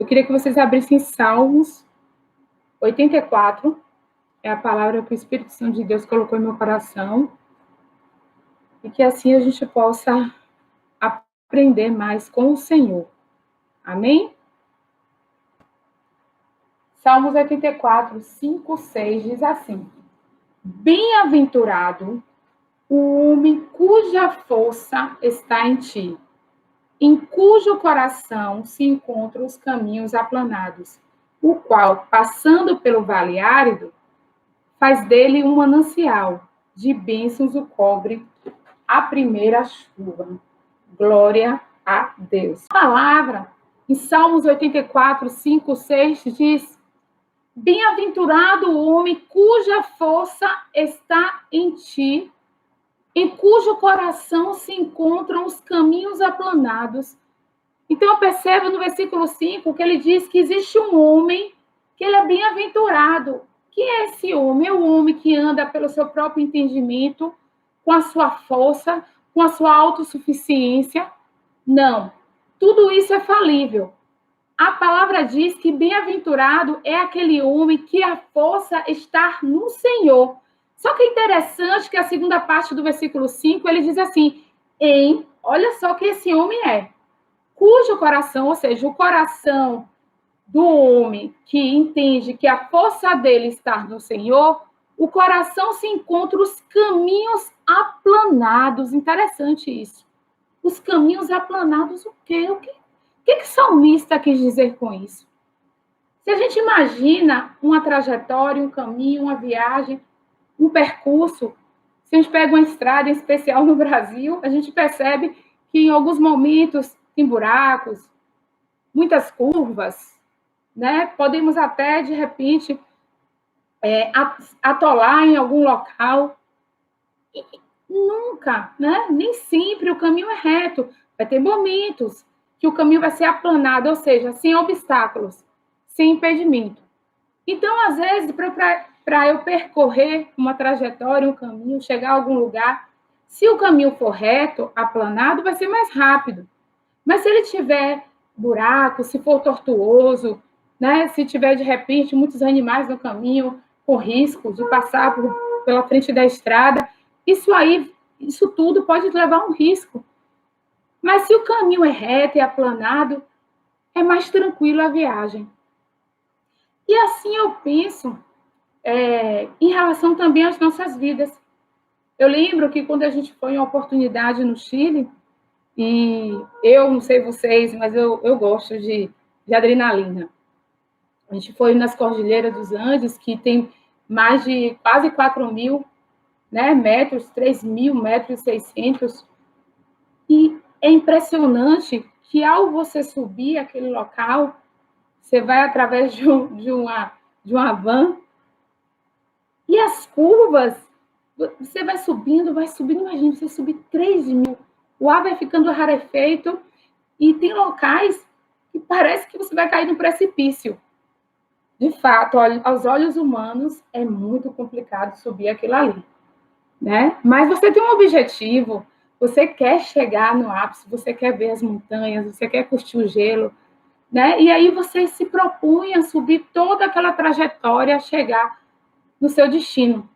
Eu queria que vocês abrissem Salmos 84, é a palavra que o Espírito Santo de Deus colocou em meu coração, e que assim a gente possa aprender mais com o Senhor. Amém? Salmos 84, 5, 6 diz assim: Bem-aventurado o homem cuja força está em ti, em cujo coração se encontram os caminhos aplanados, o qual, passando pelo vale árido, faz dele um manancial, de bênçãos o cobre a primeira chuva. Glória a Deus. A palavra, em Salmos 84, 5, 6, diz: Bem-aventurado o homem cuja força está em ti, em cujo coração se encontram os caminhos aplanados. Então, eu percebo no versículo 5 que ele diz que existe um homem que ele é bem-aventurado. Quem é esse homem? É o homem que anda pelo seu próprio entendimento, com a sua força, com a sua autossuficiência? Não. Tudo isso é falível. A palavra diz que bem-aventurado é aquele homem que a força está no Senhor. Só que é interessante que a segunda parte do versículo 5, ele diz assim, olha só o que esse homem é, cujo coração, ou seja, o coração do homem que entende que a força dele está no Senhor, o coração se encontra os caminhos aplanados. Interessante isso. Os caminhos aplanados, o quê? O que o salmista quis dizer com isso? Se a gente imagina uma trajetória, um caminho, uma viagem, um percurso, se a gente pega uma estrada em especial no Brasil, a gente percebe que em alguns momentos tem buracos, muitas curvas, né? Podemos até, de repente, atolar em algum local. E nunca, né? Nem sempre o caminho é reto. Vai ter momentos que o caminho vai ser aplanado, ou seja, sem obstáculos, sem impedimento. Então, às vezes, para eu percorrer uma trajetória, um caminho, chegar a algum lugar, se o caminho for reto, aplanado, vai ser mais rápido. Mas se ele tiver buraco, se for tortuoso, né? Se tiver, de repente, muitos animais no caminho, com risco de passar pela frente da estrada, isso tudo pode levar a um risco. Mas se o caminho é reto e aplanado, é mais tranquilo a viagem. E assim eu penso em relação também às nossas vidas. Eu lembro que quando a gente foi em uma oportunidade no Chile, e eu não sei vocês, mas eu gosto de adrenalina. A gente foi nas Cordilheiras dos Andes, que tem mais de quase 4.000, né, metros, 3.000 metros e 600. E é impressionante que ao você subir aquele local, você vai através de uma van, e as curvas, você vai subindo, imagina, você subir 3.000, o ar vai ficando rarefeito, e tem locais que parece que você vai cair no precipício. De fato, aos olhos humanos, é muito complicado subir aquilo ali, né? Mas você tem um objetivo, você quer chegar no ápice, você quer ver as montanhas, você quer curtir o gelo, né? E aí você se propõe a subir toda aquela trajetória, a chegar no seu destino.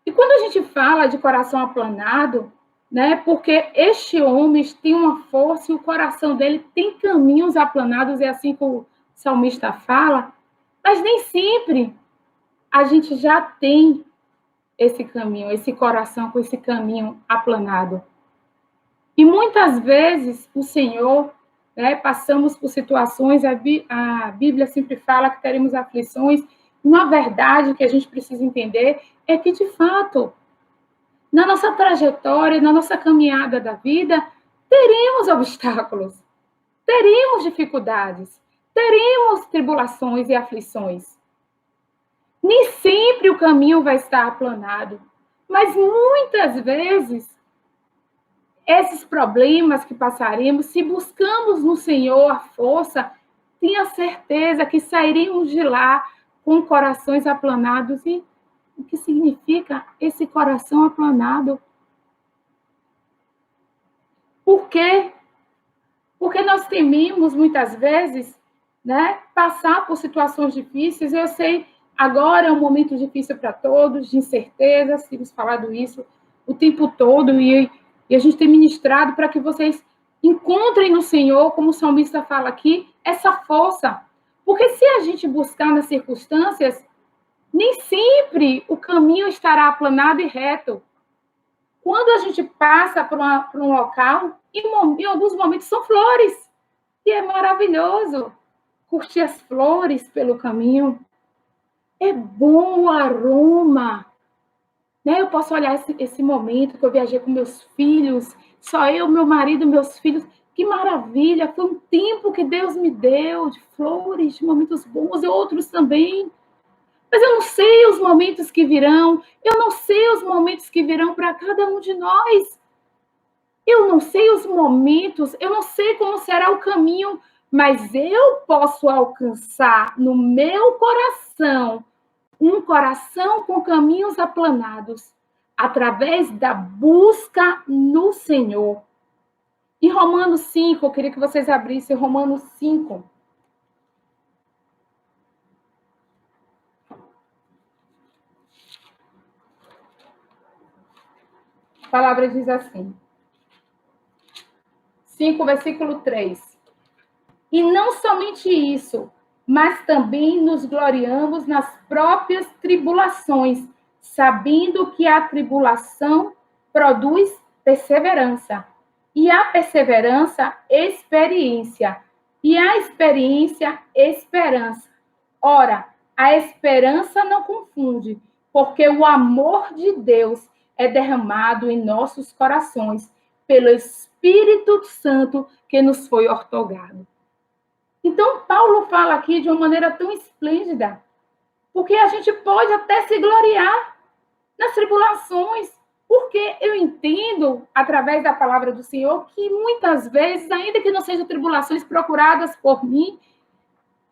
E quando a gente fala de coração aplanado, né? Porque este homem tem uma força e o coração dele tem caminhos aplanados, é assim que o salmista fala, mas nem sempre a gente já tem esse caminho, esse coração com esse caminho aplanado. E muitas vezes o Senhor, né, passamos por situações, a Bíblia sempre fala que teremos aflições, uma verdade que a gente precisa entender é que, de fato, na nossa trajetória, na nossa caminhada da vida, teremos obstáculos, teremos dificuldades, teremos tribulações e aflições. Nem sempre o caminho vai estar aplanado, mas muitas vezes esses problemas que passaremos, se buscamos no Senhor a força, tenha certeza que sairemos de lá com corações aplanados. E o que significa esse coração aplanado? Por quê? Porque nós tememos, muitas vezes, né, passar por situações difíceis. Eu sei, agora é um momento difícil para todos, de incerteza, temos falado isso o tempo todo, e a gente tem ministrado para que vocês encontrem no Senhor, como o salmista fala aqui, essa força. Porque se a gente buscar nas circunstâncias, nem sempre o caminho estará aplanado e reto. Quando a gente passa por um local, em alguns momentos são flores, e é maravilhoso curtir as flores pelo caminho. É bom o aroma. Né? Eu posso olhar esse momento que eu viajei com meus filhos, só eu, meu marido, meus filhos. Que maravilha! Foi um tempo que Deus me deu de flores, de momentos bons, e outros também. Mas eu não sei os momentos que virão, eu não sei os momentos que virão para cada um de nós. Eu não sei os momentos, eu não sei como será o caminho, mas eu posso alcançar no meu coração um coração com caminhos aplanados, através da busca no Senhor. Em Romanos 5, eu queria que vocês abrissem Romanos 5. A palavra diz assim, 5, versículo 3. E não somente isso, mas também nos gloriamos nas próprias tribulações, sabendo que a tribulação produz perseverança, e a perseverança, experiência, e a experiência, esperança. Ora, a esperança não confunde, porque o amor de Deus é derramado em nossos corações pelo Espírito Santo que nos foi outorgado. Então, Paulo fala aqui de uma maneira tão esplêndida, porque a gente pode até se gloriar nas tribulações, porque eu entendo, através da palavra do Senhor, que muitas vezes, ainda que não sejam tribulações procuradas por mim,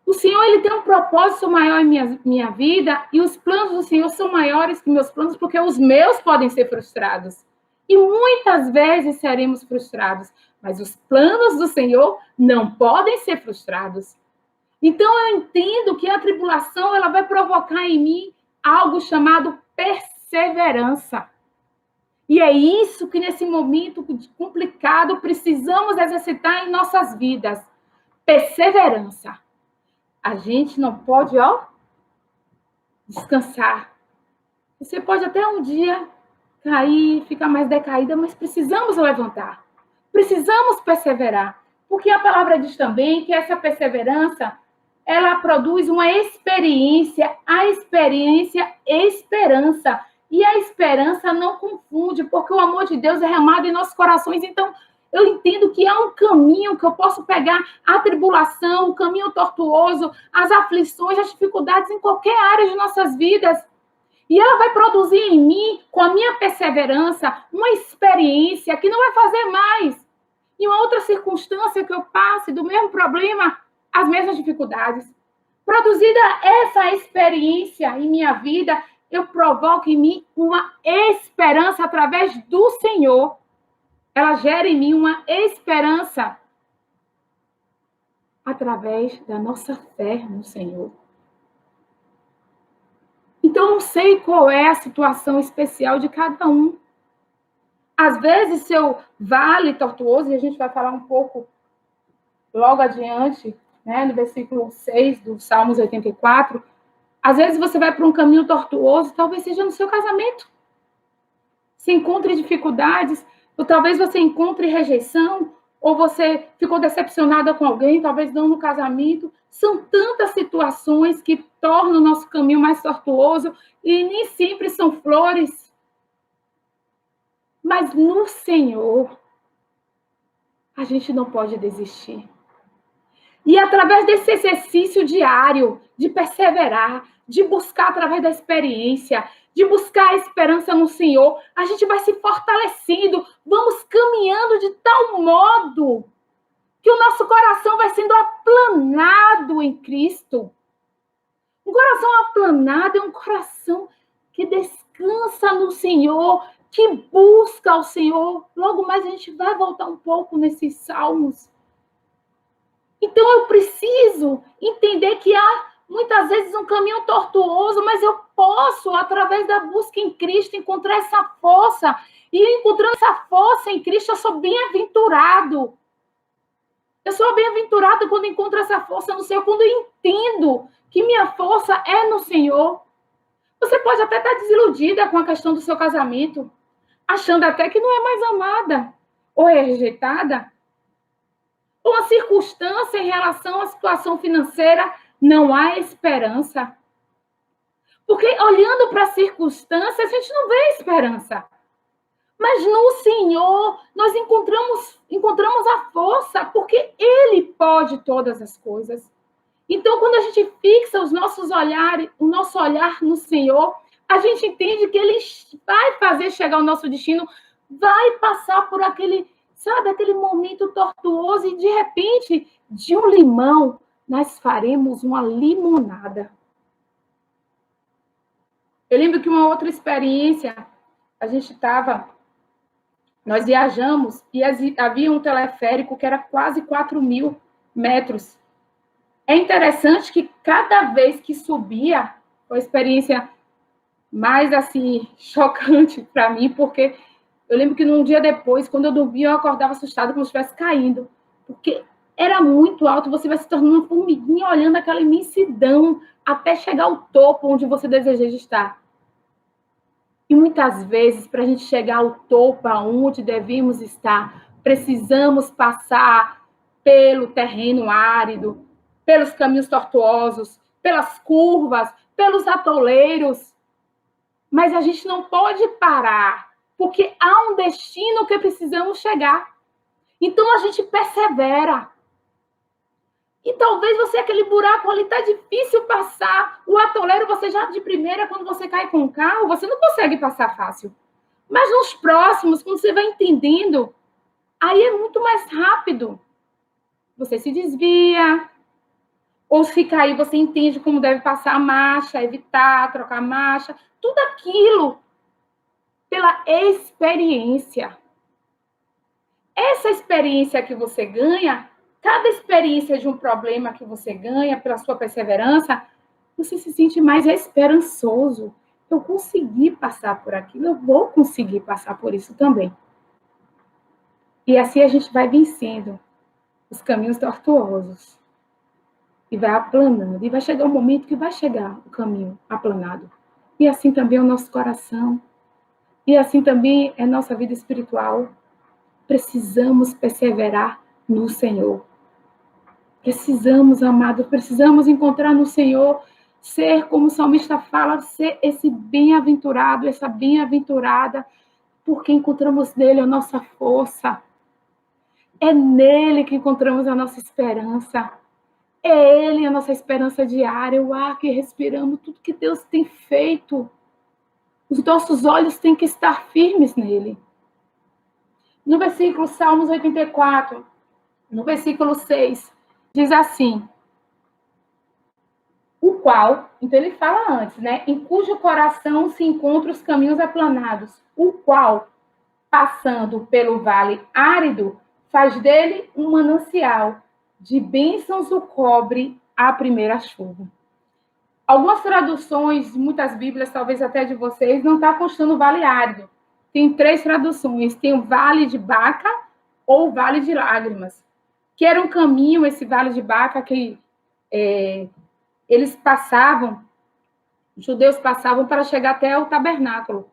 o Senhor ele tem um propósito maior em minha vida, e os planos do Senhor são maiores que meus planos, porque os meus podem ser frustrados. E muitas vezes seremos frustrados, mas os planos do Senhor não podem ser frustrados. Então, eu entendo que a tribulação ela vai provocar em mim algo chamado perseverança. E é isso que, nesse momento complicado, precisamos exercitar em nossas vidas. Perseverança. A gente não pode, descansar. Você pode até um dia cair, ficar mais decaída, mas precisamos levantar. Precisamos perseverar. Porque a palavra diz também que essa perseverança, ela produz uma experiência, a experiência, esperança. E a esperança não confunde, porque o amor de Deus é derramado em nossos corações. Então, eu entendo que há um caminho que eu posso pegar a tribulação, o caminho tortuoso, as aflições, as dificuldades em qualquer área de nossas vidas. E ela vai produzir em mim, com a minha perseverança, uma experiência que não vai fazer mais. Em uma outra circunstância que eu passe do mesmo problema, as mesmas dificuldades. Produzida essa experiência em minha vida, eu provoco em mim uma esperança através do Senhor. Ela gera em mim uma esperança através da nossa fé no Senhor. Então, eu não sei qual é a situação especial de cada um. Às vezes, seu vale tortuoso, e a gente vai falar um pouco logo adiante, né, no versículo 6 do Salmos 84, às vezes você vai para um caminho tortuoso, talvez seja no seu casamento. Você encontre dificuldades, ou talvez você encontre rejeição, ou você ficou decepcionada com alguém, talvez não no casamento. São tantas situações que tornam o nosso caminho mais tortuoso, e nem sempre são flores. Mas no Senhor, a gente não pode desistir. E através desse exercício diário, de perseverar, de buscar através da experiência, de buscar a esperança no Senhor, a gente vai se fortalecendo, vamos caminhando de tal modo que o nosso coração vai sendo aplanado em Cristo. Um coração aplanado é um coração que descansa no Senhor, que busca o Senhor. Logo mais a gente vai voltar um pouco nesses salmos. Então, eu preciso entender que há, muitas vezes, um caminho tortuoso, mas eu posso, através da busca em Cristo, encontrar essa força. E encontrando essa força em Cristo, eu sou bem-aventurado. Eu sou bem-aventurado quando encontro essa força no Senhor, quando eu entendo que minha força é no Senhor. Você pode até estar desiludida com a questão do seu casamento, achando até que não é mais amada, ou é rejeitada, ou a circunstância em relação à situação financeira, não há esperança. Porque olhando para a circunstância, a gente não vê esperança. Mas no Senhor, nós encontramos a força, porque Ele pode todas as coisas. Então, quando a gente fixa os nossos olhares, o nosso olhar no Senhor, a gente entende que Ele vai fazer chegar ao nosso destino, vai passar por aquele, sabe, aquele momento tortuoso e, de repente, de um limão, nós faremos uma limonada. Eu lembro que uma outra experiência, nós viajamos e havia um teleférico que era quase 4.000 metros. É interessante que cada vez que subia, foi a experiência mais assim chocante para mim, porque eu lembro que num dia depois, quando eu dormia, eu acordava assustada como se estivesse caindo, porque era muito alto, você vai se tornando uma formiguinha olhando aquela imensidão até chegar ao topo onde você deseja estar. E muitas vezes, para a gente chegar ao topo, aonde devemos estar, precisamos passar pelo terreno árido, pelos caminhos tortuosos, pelas curvas, pelos atoleiros. Mas a gente não pode parar, porque há um destino que precisamos chegar. Então a gente persevera. E talvez você, aquele buraco ali, está difícil passar. O atoleiro, você já de primeira, quando você cai com o carro, você não consegue passar fácil. Mas nos próximos, quando você vai entendendo, aí é muito mais rápido. Você se desvia, ou se cair, você entende como deve passar a marcha, evitar, trocar a marcha. Tudo aquilo pela experiência. Essa experiência que você ganha, cada experiência de um problema que você ganha pela sua perseverança, você se sente mais esperançoso. Eu consegui passar por aquilo, eu vou conseguir passar por isso também. E assim a gente vai vencendo os caminhos tortuosos. E vai aplanando. E vai chegar um momento que vai chegar o caminho aplanado. E assim também é o nosso coração. E assim também é nossa vida espiritual. Precisamos perseverar no Senhor. Precisamos, amado, precisamos encontrar no Senhor, ser, como o salmista fala, ser esse bem-aventurado, essa bem-aventurada, porque encontramos nele a nossa força. É nele que encontramos a nossa esperança. É ele a nossa esperança diária, o ar que respiramos, tudo que Deus tem feito. Os nossos olhos têm que estar firmes nele. No versículo Salmos 84, no versículo 6, diz assim: o qual, então ele fala antes, né? Em cujo coração se encontram os caminhos aplanados, o qual, passando pelo vale árido, faz dele um manancial, de bênçãos o cobre a primeira chuva. Algumas traduções, muitas Bíblias, talvez até de vocês, não está constando o vale árido. Tem 3 traduções. Tem o vale de Baca ou o vale de lágrimas, que era um caminho, esse vale de Baca, que eles passavam, os judeus passavam para chegar até o tabernáculo,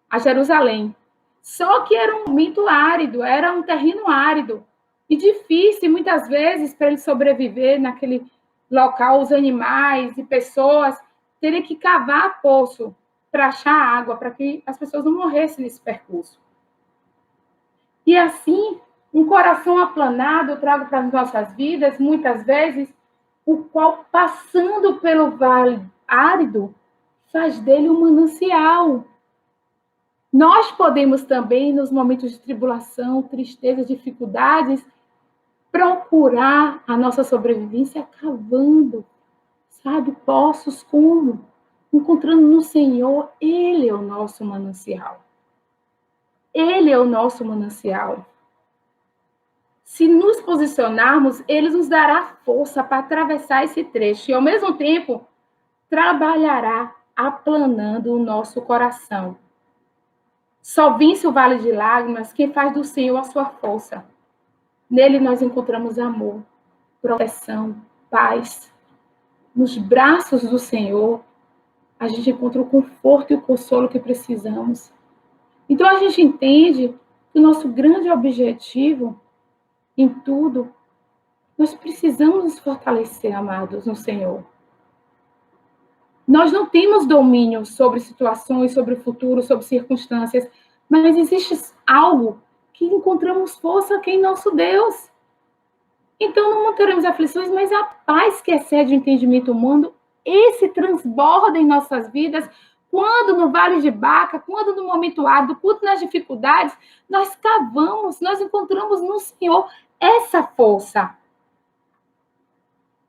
a Jerusalém. Só que era um momento árido, era um terreno árido e difícil, muitas vezes, para ele sobreviver naquele local, os animais e pessoas teriam que cavar poço para achar água, para que as pessoas não morressem nesse percurso. E assim, um coração aplanado eu trago para as nossas vidas, muitas vezes, o qual, passando pelo vale árido, faz dele um manancial. Nós podemos também, nos momentos de tribulação, tristeza, dificuldades, procurar a nossa sobrevivência cavando, sabe, poços como? Encontrando no Senhor, Ele é o nosso manancial. Ele é o nosso manancial. Se nos posicionarmos, ele nos dará força para atravessar esse trecho e, ao mesmo tempo, trabalhará aplanando o nosso coração. Só vence o vale de lágrimas quem faz do Senhor a sua força. Nele nós encontramos amor, proteção, paz. Nos braços do Senhor, a gente encontra o conforto e o consolo que precisamos. Então, a gente entende que o nosso grande objetivo em tudo, nós precisamos nos fortalecer, amados, no Senhor. Nós não temos domínio sobre situações, sobre o futuro, sobre circunstâncias, mas existe algo que encontramos força que é em nosso Deus. Então não teremos aflições, mas a paz que excede o entendimento humano, esse transborda em nossas vidas, quando no vale de Baca, quando no momento árido, quando nas dificuldades, nós cavamos, nós encontramos no Senhor essa força.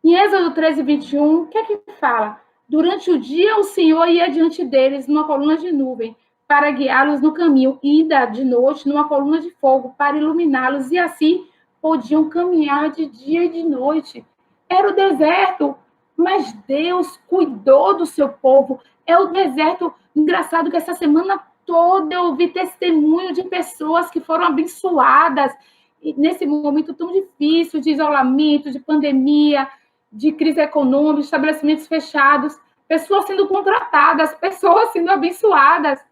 Em Êxodo 13, 21, o que é que fala? Durante o dia, o Senhor ia diante deles numa coluna de nuvem para guiá-los no caminho, e de noite numa coluna de fogo para iluminá-los, e assim podiam caminhar de dia e de noite. Era o deserto, mas Deus cuidou do seu povo. É o deserto. Engraçado que essa semana toda eu ouvi testemunho de pessoas que foram abençoadas nesse momento tão difícil de isolamento, de pandemia, de crise econômica, estabelecimentos fechados, pessoas sendo contratadas, pessoas sendo abençoadas.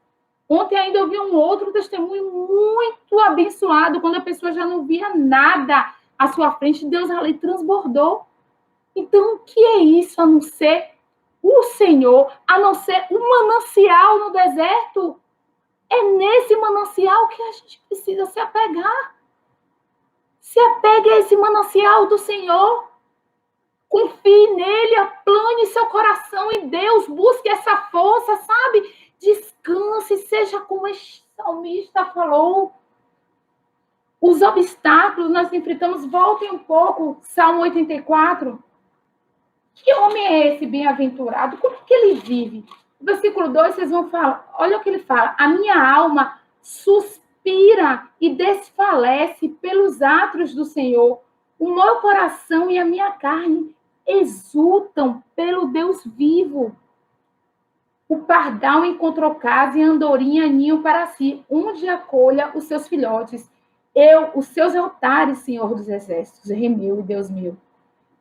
Ontem ainda eu vi um outro testemunho muito abençoado, quando a pessoa já não via nada à sua frente, Deus ali transbordou. Então, o que é isso a não ser o Senhor, a não ser um manancial no deserto? É nesse manancial que a gente precisa se apegar. Se apegue a esse manancial do Senhor. Confie nele, aplane seu coração em Deus, busque essa força, sabe? Descanse, seja como este salmista falou. Os obstáculos nós enfrentamos, voltem um pouco, Salmo 84. Que homem é esse bem-aventurado? Como que ele vive? No versículo 2, vocês vão falar, olha o que ele fala. A minha alma suspira e desfalece pelos atos do Senhor. O meu coração e a minha carne exultam pelo Deus vivo. O pardal encontrou casa e a andorinha ninho para si, onde acolha os seus filhotes. Os seus altares, Senhor dos exércitos, Rei meu e Deus meu.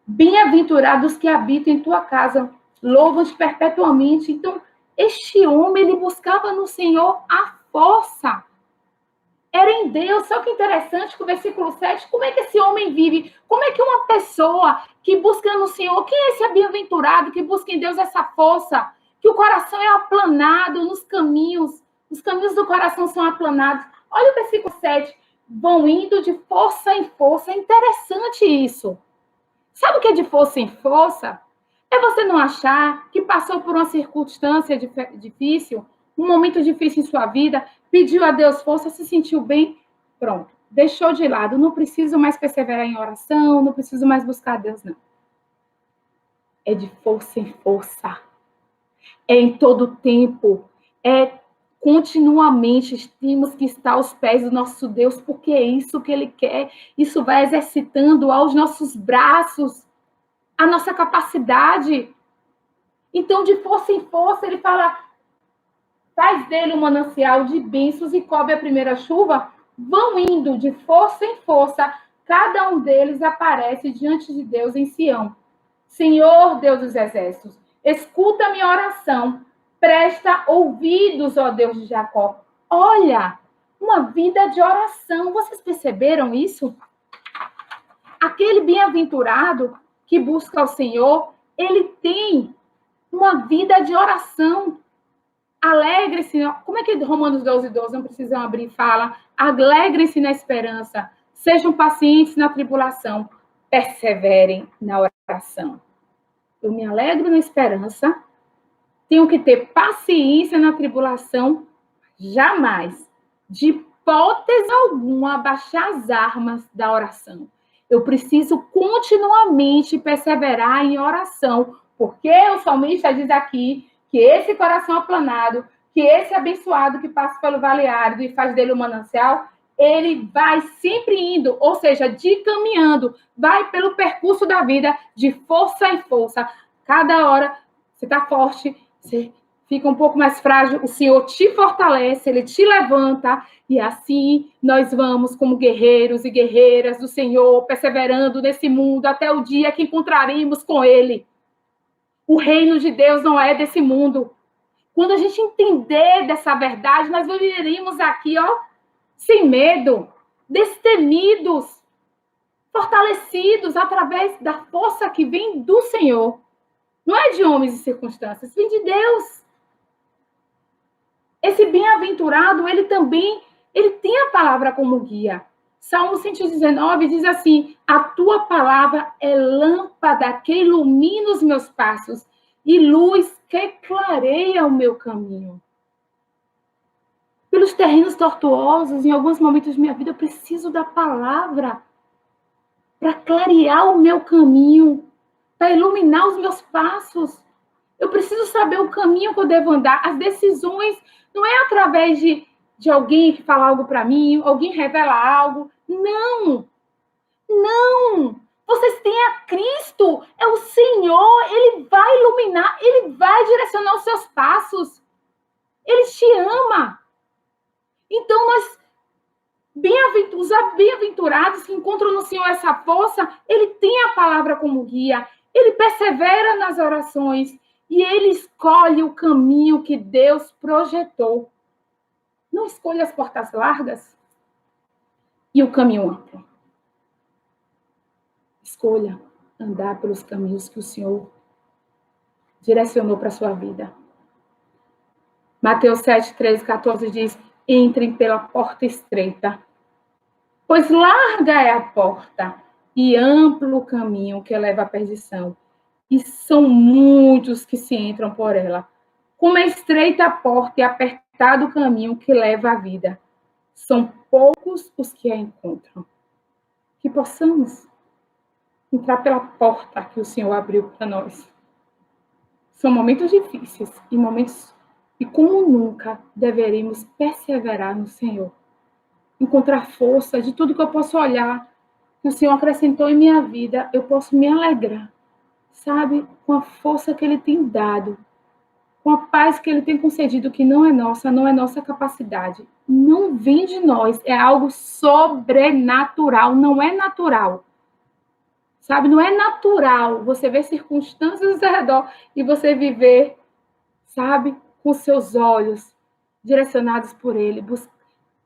Bem-aventurados que habitam em tua casa, louvam-te perpetuamente. Então, este homem, ele buscava no Senhor a força. Era em Deus. Só que interessante que o versículo 7, como é que esse homem vive? Como é que uma pessoa que busca no Senhor, quem é esse bem-aventurado que busca em Deus essa força? Que o coração é aplanado nos caminhos, os caminhos do coração são aplanados. Olha o versículo 7, vão indo de força em força. É interessante isso. Sabe o que é de força em força? É você não achar que passou por uma circunstância difícil, um momento difícil em sua vida, pediu a Deus força, se sentiu bem, pronto, deixou de lado, não preciso mais perseverar em oração, não preciso mais buscar a Deus, não. É de força em força. É em todo tempo. É continuamente temos que estar aos pés do nosso Deus, porque é isso que Ele quer. Isso vai exercitando aos nossos braços a nossa capacidade. Então, de força em força, Ele fala, faz dele um manancial de bênçãos e cobre a primeira chuva, vão indo de força em força, cada um deles aparece diante de Deus em Sião. Senhor, Deus dos exércitos, escuta a minha oração, presta ouvidos, ó Deus de Jacó. Olha, uma vida de oração. Vocês perceberam isso? Aquele bem-aventurado que busca o Senhor, ele tem uma vida de oração. Alegre-se, como é que Romanos 12, 12, não precisam abrir, fala, alegrem-se na esperança, sejam pacientes na tribulação, perseverem na oração. Eu me alegro na esperança, tenho que ter paciência na tribulação, jamais, de hipótese alguma, abaixar as armas da oração. Eu preciso continuamente perseverar em oração, porque o salmista diz aqui que esse coração aplanado, que esse abençoado que passa pelo vale árido e faz dele um manancial, ele vai sempre indo, ou seja, de caminhando, vai pelo percurso da vida de força em força. Cada hora você está forte, você fica um pouco mais frágil, o Senhor te fortalece, Ele te levanta, e assim nós vamos como guerreiros e guerreiras do Senhor, perseverando nesse mundo até o dia que encontraremos com Ele. O reino de Deus não é desse mundo. Quando a gente entender dessa verdade, nós viveremos aqui, sem medo, destemidos, fortalecidos através da força que vem do Senhor. Não é de homens e circunstâncias, vem de Deus. Esse bem-aventurado, ele tem a palavra como guia. Salmo 119 diz assim: a tua palavra é lâmpada que ilumina os meus passos e luz que clareia o meu caminho. Pelos terrenos tortuosos, em alguns momentos de minha vida, eu preciso da palavra para clarear o meu caminho, para iluminar os meus passos. Eu preciso saber o caminho que eu devo andar. As decisões não é através de alguém que fala algo para mim, alguém revela algo. Não! Não! Vocês têm a Cristo, é o Senhor, Ele vai iluminar, Ele vai direcionar os seus passos. Ele te ama. Então, os bem-aventurados que encontram no Senhor essa força, Ele tem a palavra como guia, Ele persevera nas orações e Ele escolhe o caminho que Deus projetou. Não escolha as portas largas e o caminho amplo. Escolha andar pelos caminhos que o Senhor direcionou para a sua vida. Mateus 7, 13, 14 diz: entrem pela porta estreita, pois larga é a porta e amplo o caminho que leva à perdição, e são muitos que se entram por ela. Como é estreita a porta e apertado o caminho que leva à vida, são poucos os que a encontram. Que possamos entrar pela porta que o Senhor abriu para nós. São momentos difíceis e momentos que, como nunca, deveríamos perseverar no Senhor. Encontrar força de tudo que eu posso olhar, que o Senhor acrescentou em minha vida, eu posso me alegrar, sabe? Com a força que Ele tem dado, com a paz que Ele tem concedido, que não é nossa capacidade. Não vem de nós, é algo sobrenatural, não é natural. Sabe, não é natural você ver circunstâncias ao redor e você viver, sabe, com seus olhos direcionados por Ele,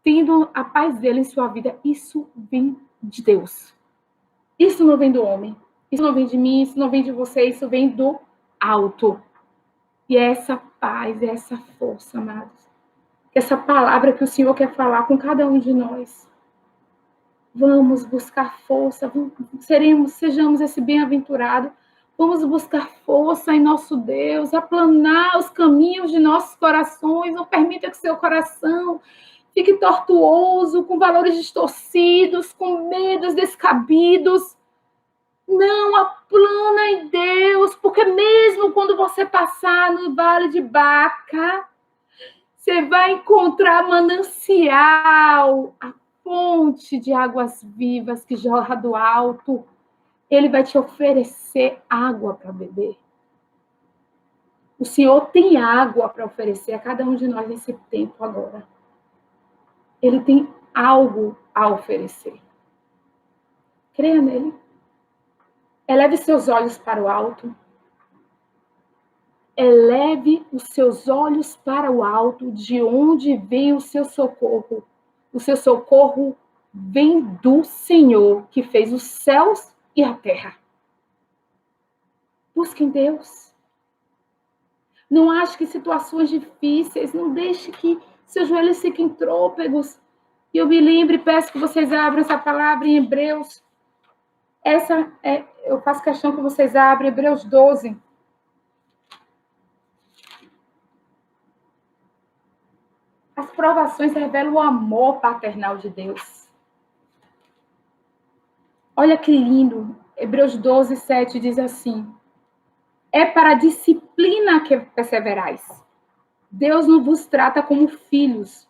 tendo a paz dele em sua vida. Isso vem de Deus. Isso não vem do homem. Isso não vem de mim, isso não vem de você, isso vem do alto. E é essa paz, é essa força, amados. Essa palavra que o Senhor quer falar com cada um de nós. Vamos buscar força, sejamos esse bem-aventurado. Vamos buscar força em nosso Deus, aplanar os caminhos de nossos corações. Não permita que seu coração fique tortuoso, com valores distorcidos, com medos descabidos. Não, aplana em Deus, porque mesmo quando você passar no vale de Baca, você vai encontrar manancial, a fonte de águas vivas que jorra do alto. Ele vai te oferecer água para beber. O Senhor tem água para oferecer a cada um de nós nesse tempo agora. Ele tem algo a oferecer. Creia nele. Eleve seus olhos para o alto. Eleve os seus olhos para o alto, de onde vem o seu socorro. O seu socorro vem do Senhor, que fez os céus e a terra. Busque em Deus. Não ache que situações difíceis, não deixe que seus joelhos fiquem trôpegos. E eu me lembre, peço que vocês abram essa palavra em Hebreus. Eu faço questão que vocês abram Hebreus 12. As provações revelam o amor paternal de Deus. Olha que lindo. Hebreus 12, 7 diz assim: é para a disciplina que perseverais. Deus não vos trata como filhos,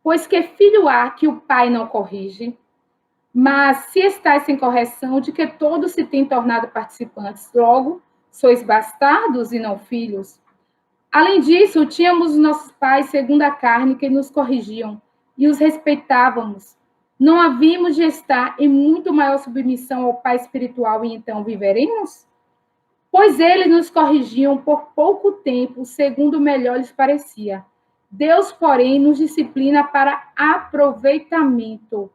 Pois que filho há que o pai não corrige? Mas se estáis sem correção, de que todos se têm tornado participantes, logo sois bastardos e não filhos. Além disso, tínhamos nossos pais segundo a carne que nos corrigiam e os respeitávamos. Não havíamos de estar em muito maior submissão ao Pai espiritual e então viveremos? Pois eles nos corrigiam por pouco tempo, segundo melhor lhes parecia. Deus, porém, nos disciplina para aproveitamento,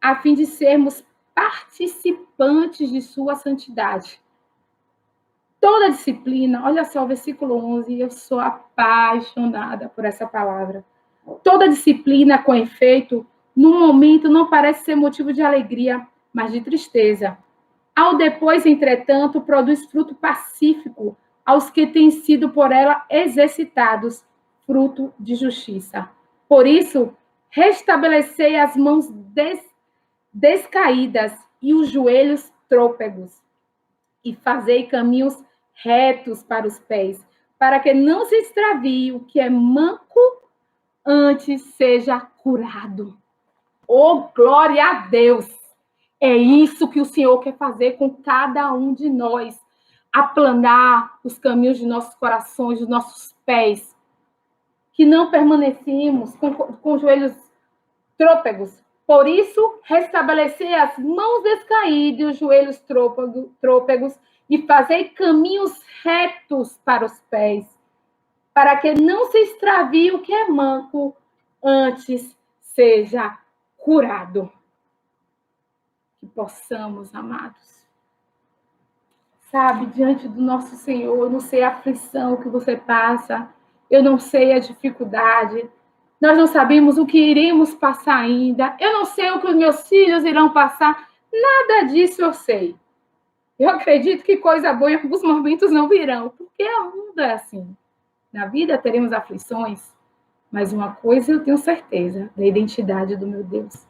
a fim de sermos participantes de sua santidade. Toda disciplina, olha só o versículo 11, eu sou apaixonada por essa palavra. Toda disciplina, com efeito, no momento não parece ser motivo de alegria, mas de tristeza. Ao depois, entretanto, produz fruto pacífico aos que têm sido por ela exercitados, fruto de justiça. Por isso, restabelecei as mãos descaídas e os joelhos trôpegos, e fazei caminhos retos para os pés, para que não se extravie o que é manco, antes seja curado. Oh, glória a Deus! É isso que o Senhor quer fazer com cada um de nós. Aplanar os caminhos de nossos corações, de nossos pés. Que não permanecemos com joelhos trôpegos. Por isso, restabelecer as mãos descaídas e os joelhos trôpegos e fazer caminhos retos para os pés, para que não se extravie o que é manco, antes seja curado. Que possamos, amados, sabe, diante do nosso Senhor, eu não sei a aflição que você passa, eu não sei a dificuldade, nós não sabemos o que iremos passar ainda, eu não sei o que os meus filhos irão passar, nada disso eu sei. Eu acredito que coisa boa em alguns momentos não virão, porque o mundo é assim. Na vida teremos aflições, mas uma coisa eu tenho certeza, da identidade do meu Deus.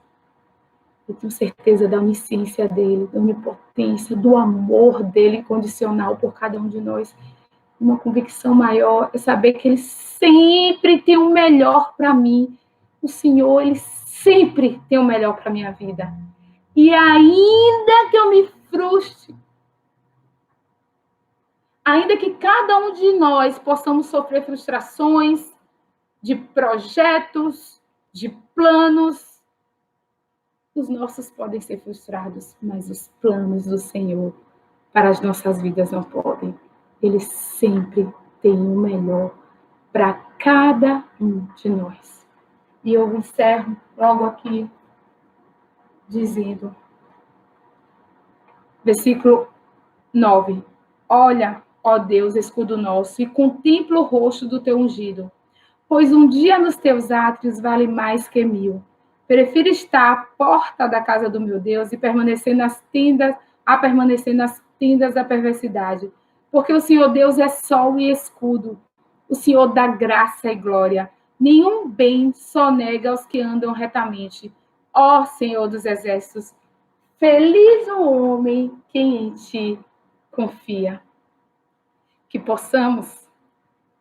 Eu tenho certeza da onisciência dele, da onipotência, do amor dele incondicional por cada um de nós. Uma convicção maior é saber que ele sempre tem o melhor para mim. O Senhor, ele sempre tem o melhor para a minha vida. E ainda que eu me frustre, ainda que cada um de nós possamos sofrer frustrações de projetos, de planos, os nossos podem ser frustrados, mas os planos do Senhor para as nossas vidas não podem. Ele sempre tem o melhor para cada um de nós. E eu encerro logo aqui dizendo, versículo 9. Olha, ó Deus, escudo nosso, e contempla o rosto do teu ungido, pois um dia nos teus átrios vale mais que 1000. Prefiro estar à porta da casa do meu Deus e permanecer nas tendas da perversidade, porque o Senhor Deus é sol e escudo, o Senhor dá graça e glória. Nenhum bem sonega aos que andam retamente. Ó Senhor dos exércitos, feliz o homem que em ti confia. Que possamos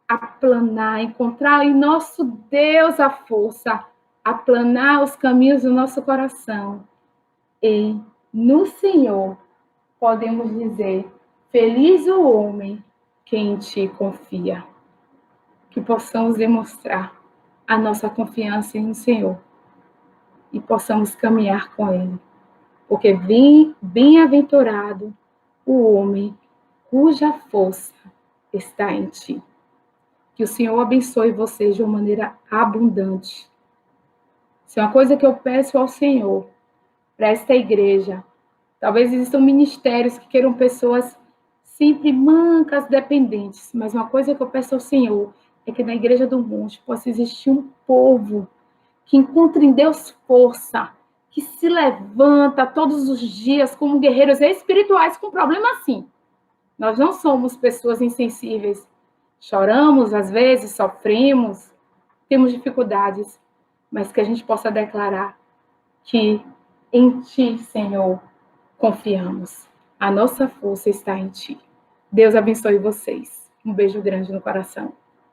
aplanar, encontrar em nosso Deus a força, aplanar os caminhos do nosso coração. E no Senhor podemos dizer, feliz o homem que em ti confia. Que possamos demonstrar a nossa confiança no Senhor e possamos caminhar com Ele. Porque bem-aventurado o homem cuja força está em ti. Que o Senhor abençoe vocês de uma maneira abundante. Isso é uma coisa que eu peço ao Senhor, para esta igreja. Talvez existam ministérios que queiram pessoas sempre mancas, dependentes, mas uma coisa que eu peço ao Senhor é que na Igreja do Monte possa existir um povo que encontre em Deus força, que se levanta todos os dias como guerreiros espirituais com problema assim. Nós não somos pessoas insensíveis. Choramos, às vezes, sofremos, temos dificuldades, mas que a gente possa declarar que em Ti, Senhor, confiamos. A nossa força está em Ti. Deus abençoe vocês. Um beijo grande no coração.